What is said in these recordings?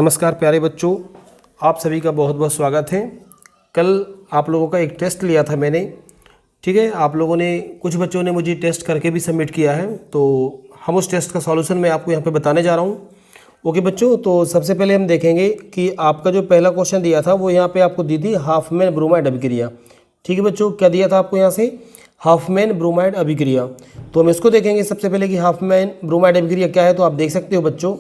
नमस्कार प्यारे बच्चों, आप सभी का बहुत बहुत स्वागत है। कल आप लोगों का एक टेस्ट लिया था मैंने, ठीक है। आप लोगों ने, कुछ बच्चों ने मुझे टेस्ट करके भी सबमिट किया है, तो हम उस टेस्ट का सॉल्यूशन मैं आपको यहाँ पे बताने जा रहा हूँ। ओके बच्चों, तो सबसे पहले हम देखेंगे कि आपका जो पहला क्वेश्चन दिया था वो यहाँ पे आपको दी थी हाफमैन ब्रोमाइड अभिक्रिया। ठीक है बच्चों, क्या दिया था आपको यहाँ से? हाफमैन ब्रोमाइड अभिक्रिया। तो हम इसको देखेंगे सबसे पहले कि हाफमैन ब्रोमाइड अभिक्रिया क्या है। तो आप देख सकते हो बच्चों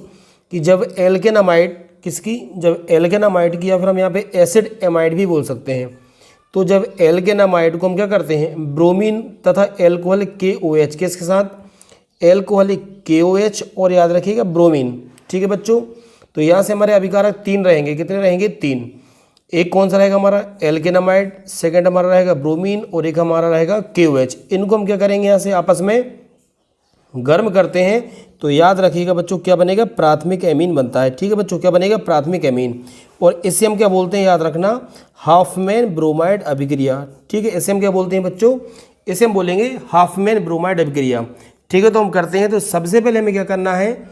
कि जब एल्केनामाइड किसकी, जब एल्केनामाइड की, या फिर हम यहाँ पे एसिड एमाइड भी बोल सकते हैं। तो जब एल्केनामाइड को हम क्या करते हैं, ब्रोमीन तथा एल्कोहलिक KOH, किसके साथ? एल्कोहलिक KOH और याद रखिएगा ब्रोमीन। ठीक है बच्चों, तो यहाँ से हमारे अभिकारक 3 रहेंगे। कितने रहेंगे? 3। एक कौन सा रहेगा हमारा? एल्केनामाइड, सेकेंड हमारा रहेगा ब्रोमीन और एक हमारा रहेगा KOH। इनको हम क्या करेंगे, यहाँ से आपस में गर्म करते हैं तो याद रखिएगा बच्चों क्या बनेगा? प्राथमिक एमीन बनता है। ठीक है बच्चों, क्या बनेगा? प्राथमिक एमीन। और इसे हम क्या बोलते हैं, याद रखना, हाफमैन ब्रोमाइड अभिक्रिया। ठीक है, इसे हम क्या बोलते हैं बच्चों? इसे हम बोलेंगे हाफमैन ब्रोमाइड अभिक्रिया। ठीक है, तो हम करते हैं। तो सबसे पहले हमें क्या करना है,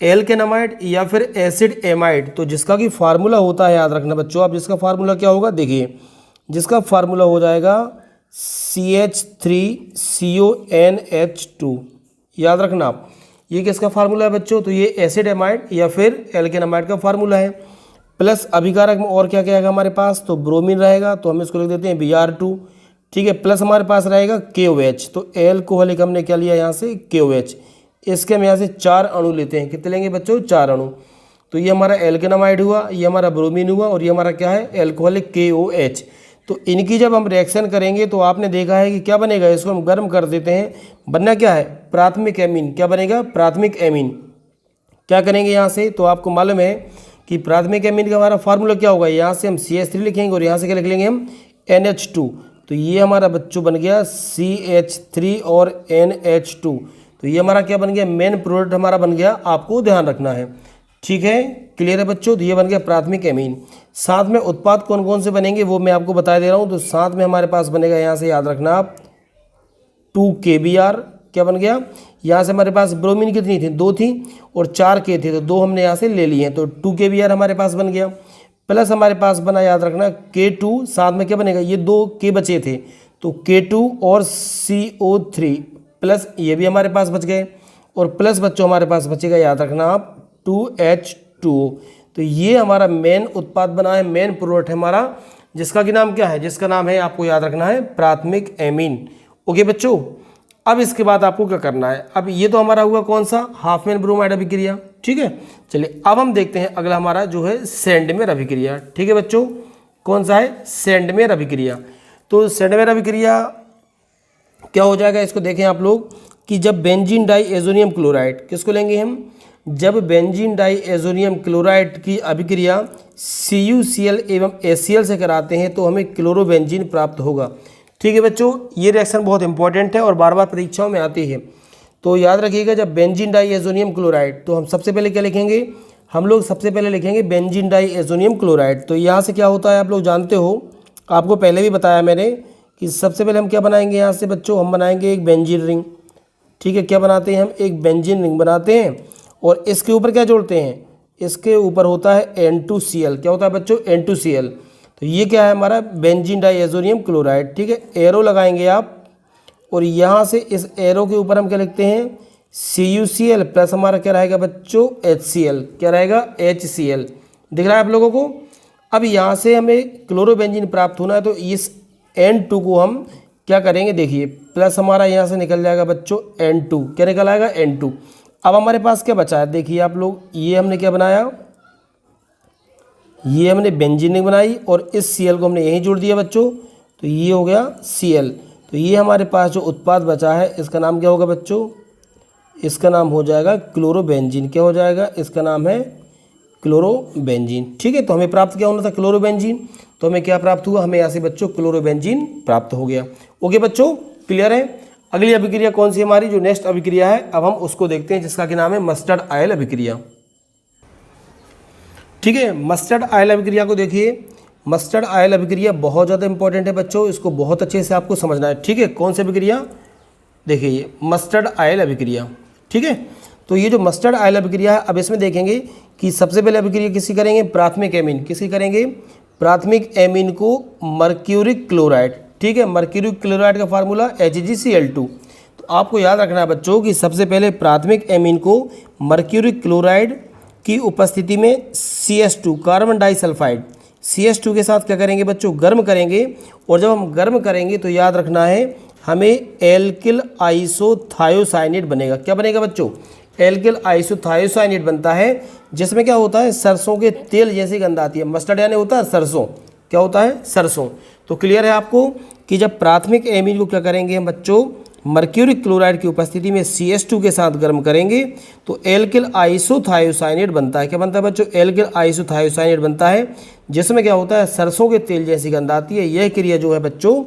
एल्केनामाइड या फिर एसिड एमाइड, तो जिसका कि फार्मूला होता है, याद रखना बच्चों आप, जिसका फार्मूला क्या होगा, देखिए जिसका फार्मूला हो जाएगा CH3CONH2। याद रखना आप, ये किसका फार्मूला है बच्चों? तो ये एसिड एमाइड या फिर एल्केनामाइड का फार्मूला है। प्लस अभिकारक में और क्या क्या आएगा हमारे पास? तो ब्रोमीन रहेगा, तो हम इसको लिख देते हैं Br2। ठीक है, प्लस हमारे पास रहेगा KOH। तो एल्कोहलिक हमने क्या लिया यहाँ से? KOH। इसके हम यहाँ से 4 अणु लेते हैं। कितने लेंगे बच्चों? 4 अणु। तो ये हमारा एल्केनामाइड हुआ, ये हमारा ब्रोमीन हुआ और ये हमारा क्या है? Alcoholic KOH। तो इनकी जब हम रिएक्शन करेंगे तो आपने देखा है कि क्या बनेगा, इसको हम गर्म कर देते हैं, बनना क्या है? प्राथमिक एमीन। क्या बनेगा? प्राथमिक एमीन। क्या करेंगे यहाँ से? तो आपको मालूम है कि प्राथमिक एमीन का हमारा फार्मूला क्या होगा, यहाँ से हम CH3 लिखेंगे और यहाँ से क्या लिख लेंगे हम? NH2। तो ये हमारा बच्चों बन गया CH3 और NH2। तो ये हमारा क्या बन गया? मेन प्रोडक्ट हमारा बन गया, आपको ध्यान रखना है। ठीक है, क्लियर है बच्चों? तो ये बन गया प्राथमिक एमीन। साथ में उत्पाद कौन कौन से बनेंगे वो मैं आपको बता दे रहा हूँ। तो साथ में हमारे पास बनेगा, यहाँ से याद रखना आप, 2KBr। क्या बन गया? यहाँ से हमारे पास ब्रोमीन कितनी थी? 2 थी और 4 K थे, तो 2 हमने यहाँ से ले लिए हैं, तो 2KBr हमारे पास बन गया। प्लस हमारे पास बना, याद रखना, K2। साथ में क्या बनेगा? ये 2 K बचे थे, तो K2 और CO3 प्लस ये भी हमारे पास बच गए। और प्लस बच्चों हमारे पास बचेगा, याद रखना आप, 2H2O। तो ये हमारा मेन उत्पाद बना है, मेन प्रोडक्ट है हमारा, जिसका कि नाम क्या है? जिसका नाम है, आपको याद रखना है, प्राथमिक एमीन। ओके बच्चों, अब इसके बाद आपको क्या करना है? अब ये तो हमारा हुआ कौन सा? हाफमैन ब्रोमाइड अभिक्रिया। ठीक है, चलिए अब हम देखते हैं अगला हमारा जो है सेंडमेयर अभिक्रिया। ठीक है बच्चों, कौन सा है? सेंडमेयर अभिक्रिया। तो सेंडमेयर अभिक्रिया क्या हो जाएगा, इसको देखें आप लोग कि जब बेंजीन डाई एजोनियम क्लोराइड, किसको लेंगे हम? जब बेंजीन डाई एजोनियम क्लोराइड की अभिक्रिया CuCl एवं ACl से कराते हैं तो हमें क्लोरोबेंजीन प्राप्त होगा। ठीक है बच्चों, ये रिएक्शन बहुत इंपॉर्टेंट है और बार बार परीक्षाओं में आती है, तो याद रखिएगा। जब बेंजीन डाई एजोनियम क्लोराइड, तो हम सबसे पहले क्या लिखेंगे? हम लोग सबसे पहले लिखेंगे बेंजीन डाई एजोनियम क्लोराइड। तो यहाँ से क्या होता है आप लोग जानते हो, आपको पहले भी बताया मैंने कि सबसे पहले हम क्या बनाएंगे यहाँ से बच्चों? हम बनाएंगे एक बेंजीन रिंग। ठीक है, क्या बनाते हैं हम? एक बेंजीन रिंग बनाते हैं और इसके ऊपर क्या जोड़ते हैं? इसके ऊपर होता है N2Cl। क्या होता है बच्चों? N2Cl। तो ये क्या है हमारा? Benzene diazonium chloride. ठीक है, एरो लगाएंगे आप और यहाँ से इस एरो के ऊपर हम क्या लिखते हैं? CuCl प्लस हमारा क्या रहेगा बच्चों? HCl। क्या रहेगा? HCl। दिख रहा है आप लोगों को? अब यहाँ से हमें क्लोरोबेंजीन प्राप्त होना है, तो इस N2 को हम क्या करेंगे? देखिए, प्लस हमारा यहाँ से निकल जाएगा बच्चों N2। क्या निकल आएगा? N2। अब हमारे पास क्या बचा है? देखिए आप लोग, ये हमने क्या बनाया? ये हमने बेंजीन बनाई और इस Cl को हमने यहीं जोड़ दिया बच्चों, तो ये हो गया Cl। तो ये हमारे पास जो उत्पाद बचा है, इसका नाम क्या होगा बच्चों? इसका नाम हो जाएगा क्लोरोबेंजीन। क्या हो जाएगा? इसका नाम है क्लोरोबेंजीन। ठीक है, तो हमें प्राप्त क्या होना था? क्लोरोबेंजीन। तो हमें क्या प्राप्त हुआ? हमें यहाँ से बच्चों क्लोरोबेंजीन प्राप्त हो गया। ओके बच्चों, क्लियर है? अगली अभिक्रिया कौन सी हमारी, जो नेक्स्ट अभिक्रिया है, अब हम उसको देखते हैं, जिसका कि नाम है मस्टर्ड ऑयल अभिक्रिया। ठीक है, मस्टर्ड ऑयल अभिक्रिया को देखिए। मस्टर्ड ऑयल अभिक्रिया बहुत ज़्यादा इंपॉर्टेंट है बच्चों, इसको बहुत अच्छे से आपको समझना है। ठीक है, कौन सी अभिक्रिया? देखिए ये मस्टर्ड ऑयल अभिक्रिया। ठीक है, तो ये जो मस्टर्ड आयल अभिक्रिया है, अब इसमें देखेंगे कि सबसे पहले अभिक्रिया किसकी करेंगे, प्राथमिक एमीन किसकी करेंगे, प्राथमिक एमीन को मर्क्यूरिक क्लोराइड, ठीक है, मर्क्यूरिक क्लोराइड का फार्मूला HgCl2। तो आपको याद रखना है बच्चों कि सबसे पहले प्राथमिक एमीन को मर्क्यूरिक क्लोराइड की उपस्थिति में CS2 कार्बन डाइसल्फाइड CS2 के साथ क्या करेंगे बच्चों, गर्म करेंगे। और जब हम गर्म करेंगे तो याद रखना है हमें एल्किल आइसोथायोसाइनेट बनेगा। क्या बनेगा बच्चों, एल्किल आइसोथायोसाइनेट बनता है, जिसमें क्या होता है, सरसों के तेल जैसी गंध आती है। मस्टर्ड यानी होता है सरसों, क्या होता है, सरसों। तो क्लियर है आपको कि जब प्राथमिक एमीन को क्या करेंगे बच्चों, मर्क्यूरिक क्लोराइड की उपस्थिति में CS2 के साथ गर्म करेंगे तो एल्किल आइसोथायोसाइनेट बनता है। क्या बनता है बच्चों, एल्किल आइसोथायोसाइनेट बनता है, जिसमें क्या होता है, सरसों के तेल जैसी गंध आती है। यह क्रिया जो है बच्चों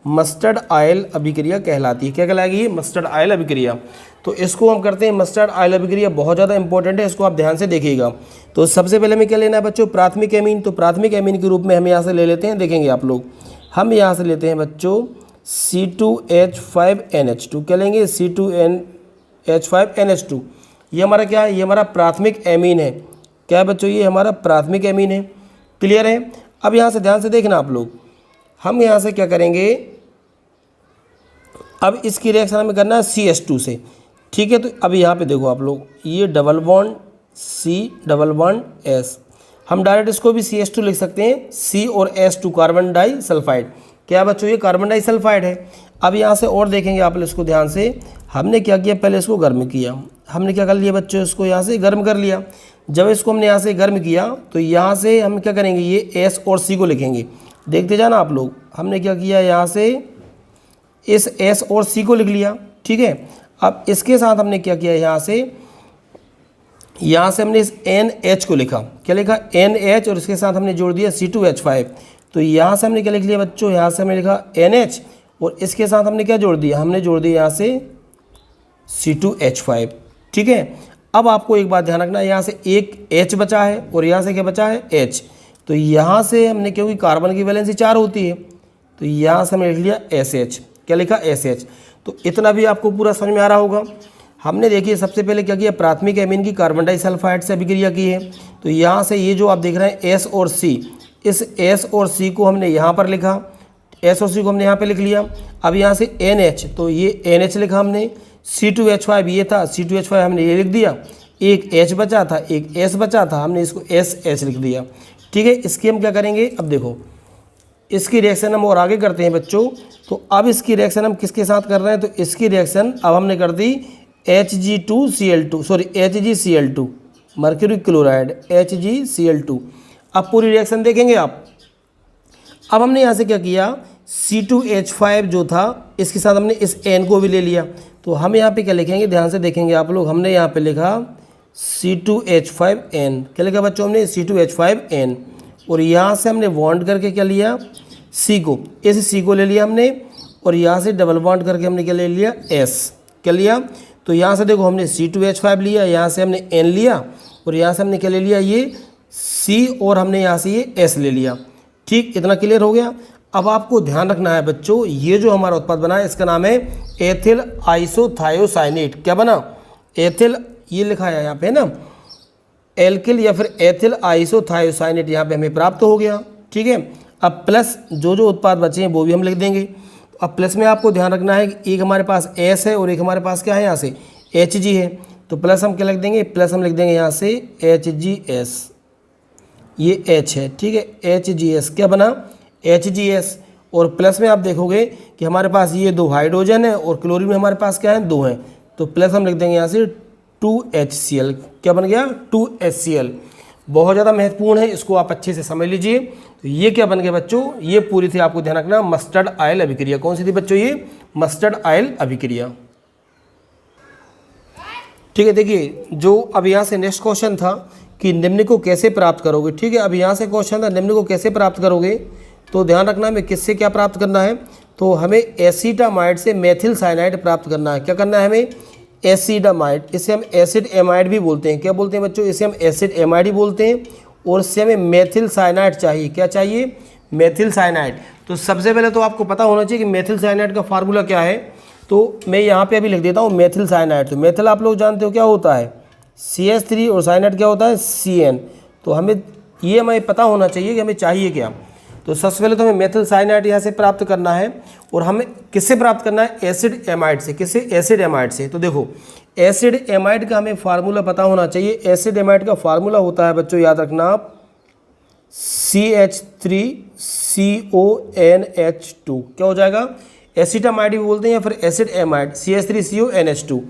मस्टर्ड आयल अभिक्रिया कहलाती है। क्या कहलाएगी ये, मस्टर्ड आयल अभिक्रिया। तो इसको हम करते हैं मस्टर्ड आयल अभिक्रिया, बहुत ज़्यादा इंपॉर्टेंट है, इसको आप ध्यान से देखिएगा। तो सबसे पहले हमें क्या लेना है बच्चों, प्राथमिक एमीन। तो प्राथमिक एमीन के रूप में हम यहाँ से ले लेते हैं, देखेंगे आप लोग, हम यहाँ से लेते हैं बच्चों C2H5NH2। क्या लेंगे, C2H5NH2। ये हमारा क्या है, ये हमारा प्राथमिक एमीन है। क्या है बच्चों, ये हमारा प्राथमिक एमीन है। क्लियर है। अब यहाँ से ध्यान से देखना आप लोग, हम यहाँ से क्या करेंगे, अब इसकी रिएक्शन हमें करना है CS2 से, ठीक है। तो अब यहाँ पे देखो आप लोग, ये डबल बॉन्ड C S, हम डायरेक्ट इसको भी CS2 लिख सकते हैं, C और S2 कार्बन डाइसल्फाइड। क्या बच्चों, ये कार्बन डाइसल्फाइड है। अब यहाँ से और देखेंगे आप इसको ध्यान से, हमने क्या किया, पहले इसको गर्म किया, हमने क्या कर लिया बच्चों, इसको यहाँ से गर्म कर लिया। जब इसको हमने यहाँ से गर्म किया तो यहाँ से हम क्या करेंगे, ये S और C को लिखेंगे। देखते जाना आप लोग, हमने क्या किया, यहाँ से इस S और C को लिख लिया, ठीक है। अब इसके साथ हमने क्या किया, यहाँ से हमने इस NH को लिखा। क्या लिखा, NH, और इसके साथ हमने जोड़ दिया C2H5। तो यहाँ से हमने क्या लिख लिया बच्चों, यहाँ से हमने लिखा NH, और इसके साथ हमने क्या जोड़ दिया, हमने जोड़ दिया यहाँ से C2H5, ठीक है। अब आपको एक बात ध्यान रखना, यहाँ से एक H बचा है और यहाँ से क्या बचा है, H। तो यहाँ से हमने, क्योंकि कार्बन की वैलेंसी 4 होती है, तो यहाँ से हमने लिख लिया SH। क्या लिखा, SH। तो इतना भी आपको पूरा समझ में आ रहा होगा। हमने देखिए सबसे पहले क्या किया, प्राथमिक एमीन की कार्बन डाइसल्फाइड से अभिक्रिया की है। तो यहाँ से ये जो आप देख रहे हैं S और C, इस S और C को हमने यहाँ पर लिखा, S और C को हमने यहाँ पे लिख लिया। अब यहाँ से NH, तो ये NH लिखा हमने, C2H5 ये था, C2H5 हमने ये लिख दिया, एक H बचा था, एक S बचा था, हमने इसको SH लिख दिया, ठीक है। इसकी हम क्या करेंगे, अब देखो इसकी रिएक्शन हम और आगे करते हैं बच्चों। तो अब इसकी रिएक्शन हम किसके साथ कर रहे हैं, तो इसकी रिएक्शन अब हमने कर दी HgCl2, मर्क्यूरिक क्लोराइड HgCl2। अब पूरी रिएक्शन देखेंगे आप। अब हमने यहाँ से क्या किया, C2H5 जो था इसके साथ हमने इस N को भी ले लिया। तो हम यहाँ पे क्या लिखेंगे, ध्यान से देखेंगे आप लोग, हमने यहाँ पे लिखा C2H5N। क्या लिखा बच्चों हमने, C2H5N। और यहाँ से हमने बॉन्ड करके क्या लिया, C को, इस C को ले लिया हमने, और यहाँ से डबल बॉन्ड करके हमने क्या ले लिया, S। क्या लिया, तो यहाँ से देखो हमने C2H5 लिया, यहाँ से हमने N लिया, और यहाँ से हमने क्या ले लिया, ये C, और हमने यहाँ से ये S ले लिया, ठीक। इतना क्लियर हो गया। अब आपको ध्यान रखना है बच्चों, ये जो हमारा उत्पाद बना है इसका नाम है एथिल आइसोथायोसाइनेट। क्या बना, एथिल, ये लिखा है यहाँ पे ना, एल्किल या फिर एथिल आइसोथायोसाइनेट यहाँ पे हमें प्राप्त हो गया, ठीक है। अब प्लस जो उत्पाद बचे हैं वो भी हम लिख देंगे। अब प्लस में आपको ध्यान रखना है कि एक हमारे पास S है और एक हमारे पास क्या है, यहाँ से Hg है। तो प्लस हम क्या लिख देंगे, प्लस हम लिख देंगे यहाँ से HgS, ये H है, ठीक है, HgS। क्या बना, HgS। और प्लस में आप देखोगे कि हमारे पास ये 2 हाइड्रोजन है और क्लोरीन में हमारे पास क्या है, 2 हैं। तो प्लस हम लिख देंगे यहाँ से 2HCl। क्या बन गया, 2HCl। बहुत ज़्यादा महत्वपूर्ण है, इसको आप अच्छे से समझ लीजिए। तो ये क्या बन गया बच्चों, ये पूरी थी, आपको ध्यान रखना, मस्टर्ड आयल अभिक्रिया। कौन सी थी बच्चों, ये मस्टर्ड आयल अभिक्रिया, ठीक है। देखिए जो अब यहाँ से नेक्स्ट क्वेश्चन था कि निम्न को कैसे प्राप्त करोगे, ठीक है। अब यहाँ से क्वेश्चन था निम्न को कैसे प्राप्त करोगे, तो ध्यान रखना हमें किससे क्या प्राप्त करना है, तो हमें एसीटामाइड से मेथिल साइनाइड प्राप्त करना है। क्या करना है हमें, एसीटामाइड, इसे हम एसिड एमाइड भी बोलते हैं। क्या बोलते हैं बच्चों, इसे हम एसिड एमाइड ही बोलते हैं। और इससे हमें मेथिल साइनाइड चाहिए। क्या चाहिए, मेथिल साइनाइड। तो सबसे पहले तो आपको पता होना चाहिए कि मेथिल साइनाइड का फार्मूला क्या है। तो मैं यहाँ पे अभी लिख देता हूँ मेथिल साइनाइड। तो मेथिल आप लोग जानते हो क्या होता है, CH3 और साइनाइड क्या होता है CN। तो हमें पता होना चाहिए कि हमें चाहिए क्या। तो सबसे पहले तो हमें मेथिल साइनाइड यहाँ से प्राप्त करना है, और हमें किससे प्राप्त करना है, एसिड एमाइड से। किससे, एसिड एमाइड से। तो देखो एसिड एमाइड का हमें फार्मूला पता होना चाहिए। एसिड एमाइड का फार्मूला होता है बच्चों, याद रखना, CH3CONH2। क्या हो जाएगा, एसिटामाइड भी बोलते हैं या फिर एसिड एमाइड, CH3CONH2।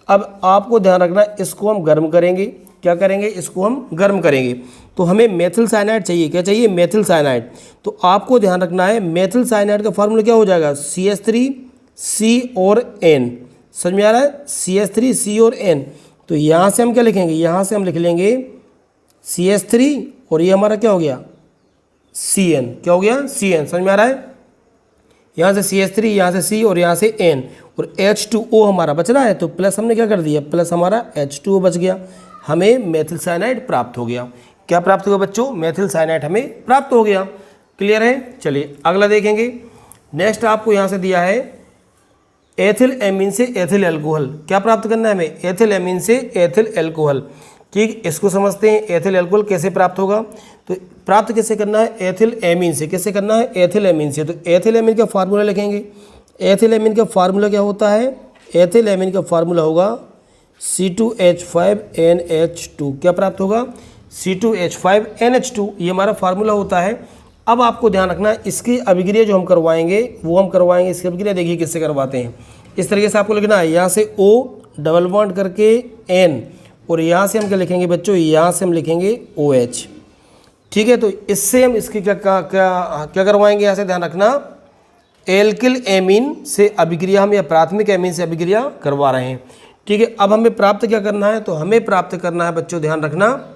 अब आपको ध्यान रखना, इसको हम गर्म करेंगे। क्या करेंगे, इसको हम गर्म करेंगे। तो हमें मेथिल साइनाइड चाहिए। क्या चाहिए, मेथिल साइनाइड। तो आपको ध्यान रखना है मेथिल साइनाइड का फार्मूला क्या हो जाएगा, CH3C और N। समझ में आ रहा है, CH3C और N। तो यहाँ से हम क्या लिखेंगे, यहाँ से हम लिख लेंगे CH3 और ये हमारा क्या हो गया CN। क्या हो गया, CN। समझ में आ रहा है, यहाँ से CH3, यहाँ से C और यहाँ से N, और H2O हमारा बच रहा है। तो प्लस हमने क्या कर दिया, प्लस हमारा H2O बच गया। हमें मेथिल साइनाइड प्राप्त हो गया। क्या प्राप्त हुआ बच्चों, मेथिल साइनाइड हमें प्राप्त हो गया। क्लियर है। चलिए अगला देखेंगे। नेक्स्ट आपको यहाँ से दिया है एथिल एमीन से एथिल एल्कोहल। क्या प्राप्त करना है हमें, एथिल एमीन से एथिल एल्कोहल। ठीक, इसको समझते हैं एथिल एल्कोहल कैसे प्राप्त होगा। तो प्राप्त कैसे करना है, एथिल एमीन से। कैसे करना है, एथिल एमीन से। तो एथिल एमीन का फार्मूला लिखेंगे। एथिल एमीन का फार्मूला क्या होता है, एथिल एमीन का फार्मूला होगा C2H5NH2। क्या प्राप्त होगा, C2H5NH2। ये हमारा फार्मूला होता है। अब आपको ध्यान रखना, इसकी अभिक्रिया जो हम करवाएंगे वो हम करवाएंगे, इसकी अभिक्रिया देखिए किससे करवाते हैं। इस तरीके से आपको लिखना है, यहाँ से O डबल बॉन्ड करके N, और यहाँ से हम क्या लिखेंगे बच्चों, यहाँ से हम लिखेंगे OH। ठीक है, तो इससे हम इसकी क्या करवाएंगे, यहाँ से ध्यान रखना, एल्किल एमीन से अभिक्रिया हम या प्राथमिक एमीन से अभिक्रिया करवा रहे हैं। ठीक है, अब हमें प्राप्त क्या करना है, तो हमें प्राप्त करना है बच्चों, ध्यान रखना,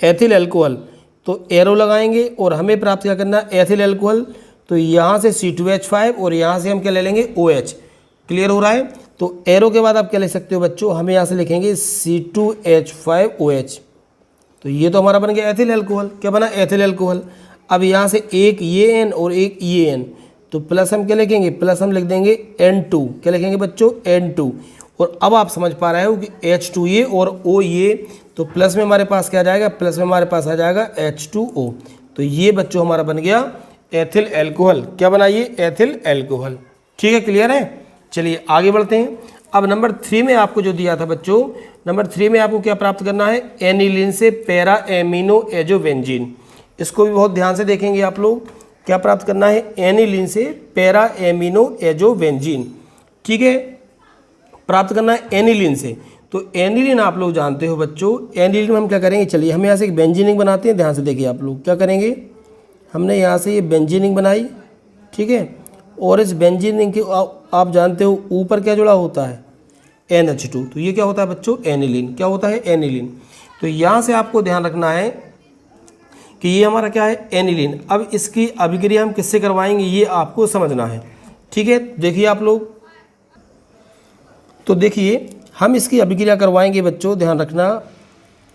एथिल एल्कोहल। तो एरो लगाएंगे और हमें प्राप्त क्या करना है, एथिल एल्कोहल। तो यहाँ से C2H5 और यहाँ से हम क्या ले लेंगे OH। क्लियर हो रहा है। तो एरो के बाद आप क्या लिख सकते हो बच्चों, हमें यहाँ से लिखेंगे C2H5OH। तो ये तो हमारा बन गया एथिल एल्कोहल। क्या बना, एथिल एल्कोहल। अब यहाँ से एक ये N और एक ये N, तो प्लस हम क्या लिखेंगे, प्लस हम लिख देंगे N2। क्या लिखेंगे बच्चों, N2। और अब आप समझ पा रहे हो कि H2 ये और O ये, तो प्लस में हमारे पास क्या आ जाएगा, प्लस में हमारे पास आ जाएगा H2O। तो ये बच्चों हमारा बन गया एथिल एल्कोहल। क्या बना, ये एथिल एल्कोहल। ठीक है, क्लियर है। चलिए आगे बढ़ते हैं। अब नंबर 3 में आपको जो दिया था बच्चों, नंबर 3 में आपको क्या प्राप्त करना है, एनिलीन से पैरा एमिनो एजोवेंजीन। इसको भी बहुत ध्यान से देखेंगे आप लोग। क्या प्राप्त करना है, एनिलीन से पैरा एमिनो एजोवेंजीन। ठीक है, प्राप्त करना है एनिलीन से। तो एनिलीन आप लोग जानते हो बच्चों, एनिलीन में हम क्या करेंगे, चलिए हम यहाँ से एक बेंजीनिंग बनाते हैं। ध्यान से देखिए आप लोग क्या करेंगे, हमने यहाँ से ये बेंजीनिंग बनाई। ठीक है, और इस बेंजीनिंग के आप जानते हो ऊपर क्या जुड़ा होता है, NH2। तो ये क्या होता है बच्चों, एनिलीन। क्या होता है, एनिलीन। तो यहाँ से आपको ध्यान रखना है कि ये हमारा क्या है, एनिलीन। अब इसकी अभिक्रिया हम किससे करवाएंगे, ये आपको समझना है। ठीक है, देखिए आप लोग, तो देखिए हम इसकी अभिक्रिया करवाएंगे बच्चों, ध्यान रखना,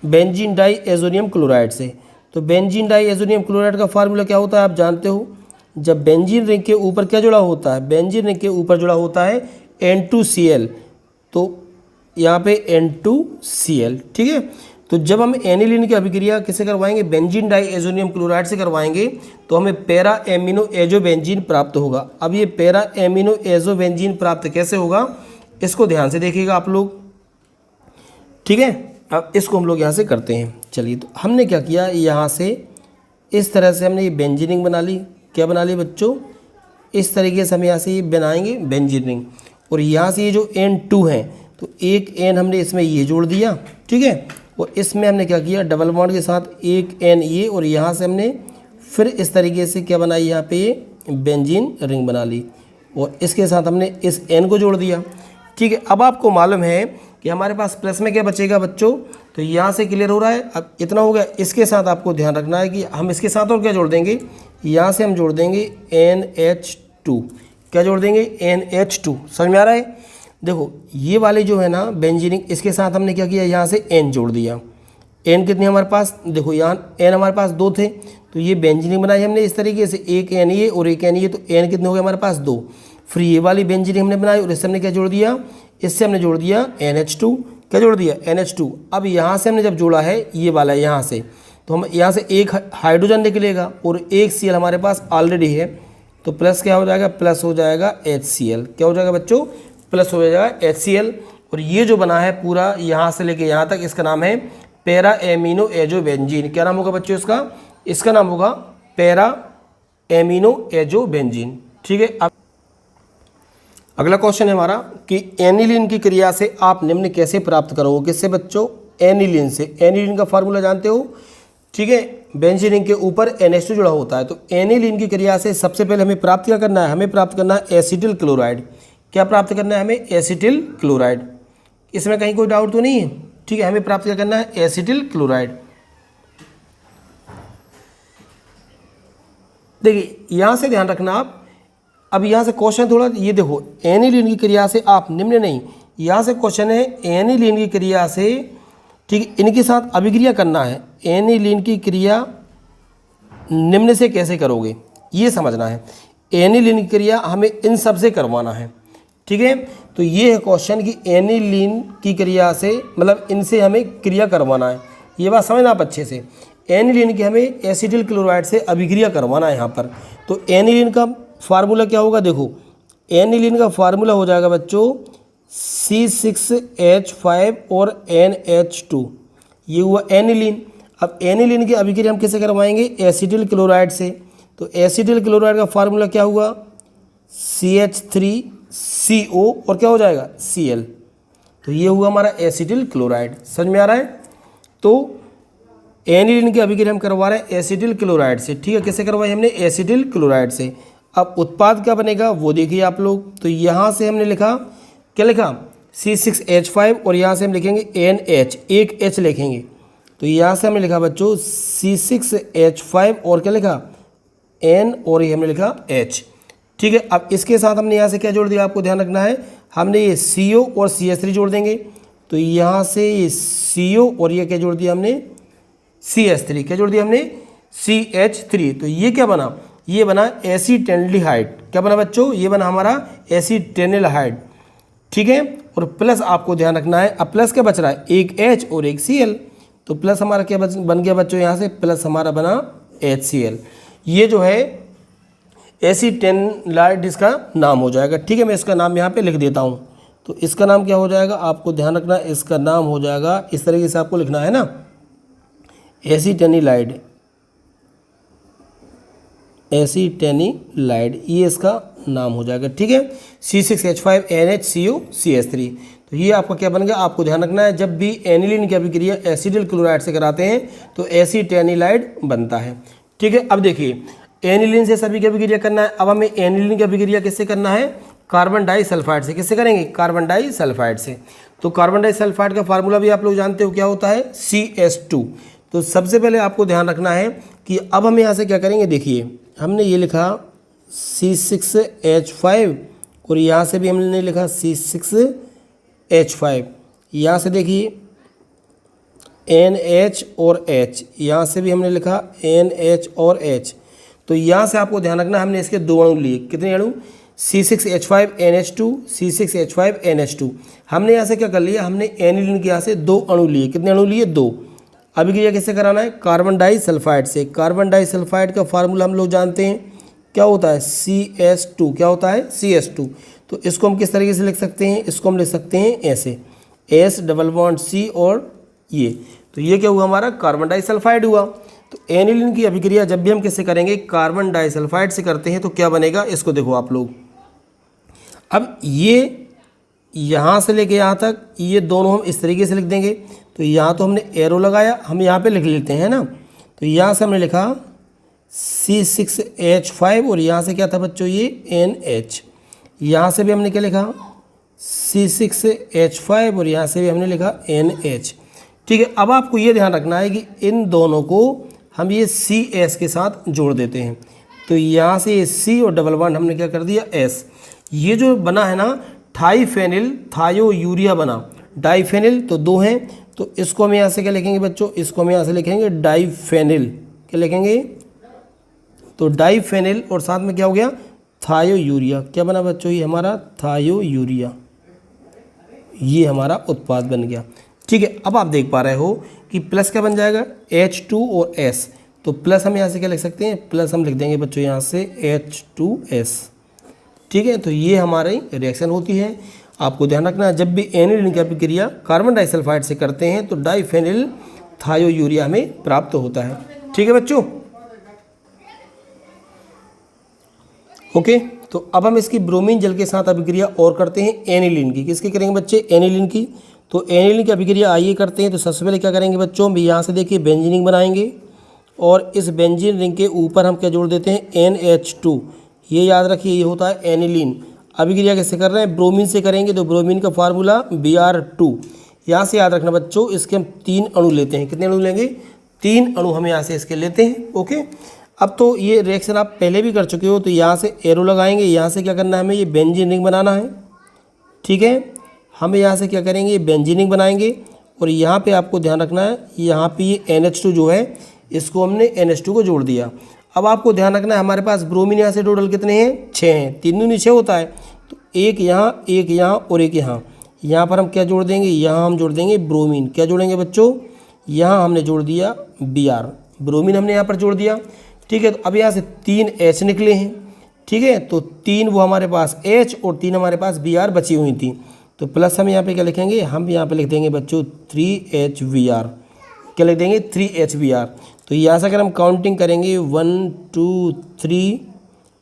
बेंजीन डाई एजोनियम क्लोराइड से। तो बेंजीन डाई एजोनियम क्लोराइड का फार्मूला क्या होता है, आप जानते हो। जब बेंजीन रिंग के ऊपर क्या जुड़ा होता है, बेंजीन रिंग के ऊपर जुड़ा होता है N2Cl। तो यहाँ पे N2Cl। ठीक है, तो जब हम एनिलीन की अभिक्रिया किससे करवाएंगे, बेंजीन डाई एजोनियम क्लोराइड से करवाएंगे, तो हमें पैरा एमिनो एजोबेंजीन प्राप्त होगा। अब ये पैरा एमिनो एजोबेंजीन प्राप्त कैसे होगा, इसको ध्यान से देखिएगा आप लोग। ठीक है, अब इसको हम लोग यहाँ से करते हैं। चलिए, तो हमने क्या किया, यहाँ से इस तरह से हमने ये बेंजीनिंग बना ली। क्या बना ली बच्चों, इस तरीके से हम यहाँ से ये बनाएंगे बेंजीनिंग। और यहाँ से ये जो N2 है, तो एक N हमने इसमें ये जोड़ दिया। ठीक है, और इसमें हमने क्या किया, डबल बॉन्ड के साथ एक N ये, और यहाँ से हमने फिर इस तरीके से क्या बनाई, यहाँ पे ये बेंजीन रिंग बना ली, और इसके साथ हमने इस N को जोड़ दिया। ठीक है, अब आपको मालूम है कि हमारे पास प्लस में क्या बचेगा बच्चों, तो यहाँ से क्लियर हो रहा है। अब इतना हो गया। इसके साथ आपको ध्यान रखना है कि हम इसके साथ और क्या जोड़ देंगे, यहाँ से हम जोड़ देंगे NH2। क्या जोड़ देंगे, NH2। समझ में आ रहा है। देखो ये वाले जो है ना बेंजीनिंग, इसके साथ हमने क्या किया, यहाँ से N जोड़ दिया। N कितने हमारे पास, देखो यहाँ N हमारे पास 2 थे, तो ये बेंजीनिंग बनाई हमने इस तरीके से, एक N ये और एक N ये, तो N कितने हो गए हमारे पास 2। फिर ये वाली बेंजीनिंग हमने बनाई और इससे हमने क्या जोड़ दिया, इससे हमने जोड़ दिया NH2। क्या जोड़ दिया, NH2। अब यहाँ से हमने जब जोड़ा है ये वाला यहाँ से, तो हम यहाँ से एक हाइड्रोजन निकलेगा और एक Cl हमारे पास ऑलरेडी है, तो प्लस क्या हो जाएगा, प्लस हो जाएगा HCl। क्या हो जाएगा बच्चों, प्लस हो जाएगा HCl। और ये जो बना है पूरा यहाँ से लेके यहाँ तक, इसका नाम है पैरा एमिनो एजोबेंजीन। क्या नाम होगा बच्चों इसका, इसका नाम होगा पैरा एमिनो एजोबेंजीन। ठीक है। अब अगला क्वेश्चन है हमारा कि एनिलीन की क्रिया से आप निम्न कैसे प्राप्त करोगे। किससे बच्चों, एनिलीन से। एनिलीन का फार्मूला जानते हो, ठीक है, बेंजीन रिंग के ऊपर NH2 जुड़ा होता है। तो एनिलीन की क्रिया से सबसे पहले हमें प्राप्त क्या करना है, हमें प्राप्त करना है एसिटिल क्लोराइड। क्या प्राप्त करना है हमें, एसिटिल क्लोराइड। इसमें कहीं कोई डाउट तो नहीं है, ठीक है। हमें प्राप्त क्या करना है, एसिटिल क्लोराइड। देखिए यहाँ से ध्यान रखना आप, अब यहाँ से क्वेश्चन थोड़ा ये देखो, एनिलीन की क्रिया से आप निम्न नहीं, यहाँ से क्वेश्चन है एनिलीन की क्रिया से, ठीक है, इनके साथ अभिक्रिया करना है। एनिलीन की क्रिया निम्न से कैसे करोगे ये समझना है। एनिलीन की क्रिया हमें इन सब से करवाना है, ठीक है। तो ये है क्वेश्चन कि एनिलीन की क्रिया से मतलब इनसे हमें क्रिया करवाना है। ये बात समझना आप अच्छे से। एनिलीन की हमें एसिटिल क्लोराइड से अभिक्रिया करवाना है यहाँ पर। तो एनिलीन का फार्मूला क्या होगा, देखो एनिलीन का फार्मूला हो जाएगा बच्चों C6H5 और NH2। ये हुआ एनिलीन। अब एनिलीन की अभिक्रिया हम कैसे करवाएंगे, एसिटिल क्लोराइड से। तो एसिटिल क्लोराइड का फार्मूला क्या हुआ, CH3CO और क्या हो जाएगा, Cl। तो ये हुआ हमारा एसिटिल क्लोराइड। समझ में आ रहा है। तो एनिलीन की अभिक्रिया हम करवा रहे हैं एसिटिल क्लोराइड से, ठीक है। कैसे करवाई हमने, एसिटिल क्लोराइड से। अब उत्पाद क्या बनेगा वो देखिए आप लोग। तो यहाँ से हमने लिखा, क्या लिखा, C6H5 और यहाँ से हम लिखेंगे NH, एक H लिखेंगे। तो यहाँ से हमने लिखा बच्चों C6H5 और क्या लिखा, N और ये हमने लिखा H, ठीक है। अब इसके साथ हमने यहाँ से क्या जोड़ दिया, आपको ध्यान रखना है, हमने ये CO और CH3 जोड़ देंगे। तो यहाँ से ये CO और ये क्या जोड़ दिया हमने, CH3। क्या जोड़ दिया हमने, CH3। तो ये क्या बना, ये बना एसीटेनल्डिहाइड। क्या बना बच्चों, ये बना हमारा एसीटेनल्डिहाइड, ठीक है। और प्लस आपको ध्यान रखना है, अब प्लस क्या बच रहा है, एक H और एक Cl। तो प्लस हमारा क्या बन गया बच्चों, यहाँ से प्लस हमारा बना HCl। ये जो है एसीटेनल्डिहाइड इसका नाम हो जाएगा, ठीक है। मैं इसका नाम यहाँ पे लिख देता हूँ। तो इसका नाम क्या हो जाएगा, आपको ध्यान रखना, इसका नाम हो जाएगा, इस तरीके से आपको लिखना है ना, एसीटेनल्डिहाइड, एसीटेनल्डिहाइड, ये इसका नाम हो जाएगा, ठीक है। C6H5 NHCO CH3। तो ये आपका क्या बन गया, आपको ध्यान रखना है, जब भी एनिलीन की अभिक्रिया एसिटिल क्लोराइड से कराते हैं तो एसीटेनल्डिहाइड बनता है, ठीक है। अब देखिए एनिलीन से सभी की अभिक्रिया करना है। अब हमें एनिलीन की अभिक्रिया किससे करना है, कार्बन डाइसल्फाइड से। किससे करेंगे, कार्बन डाइसल्फाइड से। तो कार्बन डाइसल्फाइड का फार्मूला भी आप लोग जानते हो, क्या होता है, CS2। तो सबसे पहले आपको ध्यान रखना है कि अब हम यहाँ से क्या करेंगे, देखिए हमने ये लिखा C6H5 और यहाँ से भी हमने लिखा C6H5। यहाँ से देखिए NH और H, यहाँ से भी हमने लिखा NH और H। तो यहाँ से आपको ध्यान रखना, हमने इसके दो अणु लिए। कितने अणु, C6H5 NH2, C6H5 NH2। हमने यहाँ से क्या कर लिया, हमने एनिलीन के यहाँ से दो अणु लिए। कितने अणु लिए, दो। अभिक्रिया कैसे कराना है, कार्बन डाइसल्फाइड से। कार्बन डाइसल्फाइड का फार्मूला हम लोग जानते हैं, क्या होता है, CS2। क्या होता है, CS2। तो इसको हम किस तरीके से लिख सकते हैं, इसको हम लिख सकते हैं ऐसे, S डबल बॉन्ड C और ये। तो ये क्या हुआ, हमारा कार्बन डाइसल्फाइड हुआ। तो एनिलीन की अभिक्रिया जब भी हम किससे करेंगे, कार्बन डाइसल्फाइड से करते हैं, तो क्या बनेगा, इसको देखो आप लोग। अब ये यहाँ से लेके यहाँ तक ये दोनों हम इस तरीके से लिख देंगे। तो यहाँ तो हमने एरो लगाया, हम यहाँ पे लिख लेते हैं ना। तो यहाँ से हमने लिखा C6H5 और यहाँ से क्या था बच्चों, ये NH। यहाँ से भी हमने क्या लिखा, C6H5 और यहाँ से भी हमने लिखा NH, ठीक है। अब आपको ये ध्यान रखना है कि इन दोनों को हम ये CS के साथ जोड़ देते हैं। तो यहाँ से ये C और डबल बॉन्ड हमने क्या कर दिया, S। ये जो बना है ना, थाईफेनिल थायोयूरिया बना। डाइफेनिल तो दो हैं, तो इसको हम यहाँ से क्या लिखेंगे बच्चों, इसको हम यहाँ से लिखेंगे डाइफेनिल। क्या लिखेंगे, तो डाइफेनिल और साथ में क्या हो गया, थायोयूरिया। क्या बना बच्चों, ये हमारा थायोयूरिया, ये हमारा उत्पाद बन गया। ठीक है, अब आप देख पा रहे हो कि प्लस क्या बन जाएगा, H2 और S। तो प्लस हम यहाँ से क्या लिख सकते हैं, प्लस हम लिख देंगे बच्चों यहाँ से H2S। ठीक है, तो ये हमारी रिएक्शन होती है। आपको ध्यान रखना है, जब भी एनिलीन की अभिक्रिया कार्बन डाइसल्फाइड से करते हैं तो डाइफेनिल थायोयूरिया में प्राप्त होता है। ठीक है बच्चों, ओके। तो अब हम इसकी ब्रोमीन जल के साथ अभिक्रिया और करते हैं एनिलीन की। किसकी करेंगे बच्चे, एनिलीन की। तो एनिलीन की अभिक्रिया आइए करते हैं। तो सबसे पहले क्या करेंगे बच्चों, भी यहाँ से देखिए बेंजीन रिंग बनाएंगे और इस बेंजीन रिंग के ऊपर हम क्या जोड़ देते हैं, NH2। ये याद रखिए, ये होता है एनिलीन। अभिक्रिया कैसे कर रहे हैं, ब्रोमीन से करेंगे। तो ब्रोमीन का फार्मूला Br2। यहाँ से याद रखना बच्चों, इसके हम 3 अणु लेते हैं। कितने अणु लेंगे, 3 अणु हम यहाँ से इसके लेते हैं। ओके, अब तो ये रिएक्शन आप पहले भी कर चुके हो, तो यहाँ से एरो लगाएंगे। यहाँ से क्या करना है, हमें ये बेंजीन रिंग बनाना है। ठीक है, हमें यहाँ से क्या करेंगे, ये बेंजीन रिंग बनाएंगे और यहाँ पे आपको ध्यान रखना है, यहाँ पे ये NH2 जो है इसको हमने NH2 को जोड़ दिया। अब आपको ध्यान रखना है, हमारे पास ब्रोमीन यहाँ से टोटल कितने हैं, 6 हैं। 3 दूनी 6 होता है, तो एक यहाँ और एक यहाँ। यहाँ पर हम क्या जोड़ देंगे, यहाँ हम जोड़ देंगे ब्रोमीन। क्या जोड़ेंगे बच्चों, यहाँ हमने जोड़ दिया Br, ब्रोमीन हमने यहाँ पर जोड़ दिया। ठीक है, तो अब यहाँ से 3 H निकले हैं। ठीक है, तो 3 वो हमारे पास H और 3 हमारे पास Br बची हुई थी। तो प्लस हम यहाँ पे क्या लिखेंगे, हम यहाँ पे लिख देंगे बच्चों 3HBr। क्या लिख देंगे, 3HBr। तो यहाँ से अगर हम काउंटिंग करेंगे 1 2 3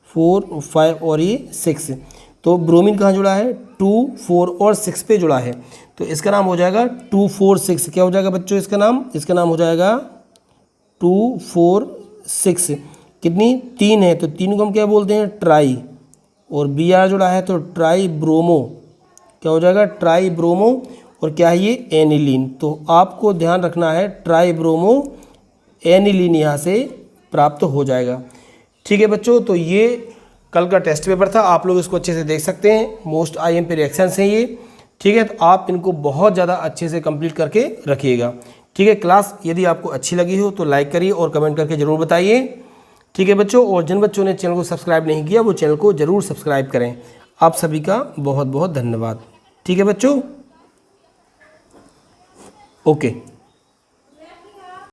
4 5 और ये 6, तो ब्रोमीन कहाँ जुड़ा है, 2 4 और 6 पे जुड़ा है। तो इसका नाम हो जाएगा 2 4 6। क्या हो जाएगा बच्चों इसका नाम हो जाएगा 2 4 6। कितनी, 3 है, तो 3 को हम क्या बोलते हैं, ट्राई। और Br जुड़ा है तो ट्राई ब्रोमो। क्या हो जाएगा, ट्राई ब्रोमो। और क्या है ये, एनिलीन। तो आपको ध्यान रखना है, ट्राई ब्रोमो एनिलीन यहाँ से प्राप्त हो जाएगा। ठीक है बच्चों, तो ये कल का टेस्ट पेपर था, आप लोग इसको अच्छे से देख सकते हैं। मोस्ट IMP रिएक्शंस हैं ये। ठीक है, तो आप इनको बहुत ज़्यादा अच्छे से कंप्लीट करके रखिएगा। ठीक है, क्लास यदि आपको अच्छी लगी हो तो लाइक करिए और कमेंट करके ज़रूर बताइए। ठीक है बच्चों, और जिन बच्चों ने चैनल को सब्सक्राइब नहीं किया वो चैनल को ज़रूर सब्सक्राइब करें। आप सभी का बहुत बहुत धन्यवाद। ठीक है बच्चों, ओके।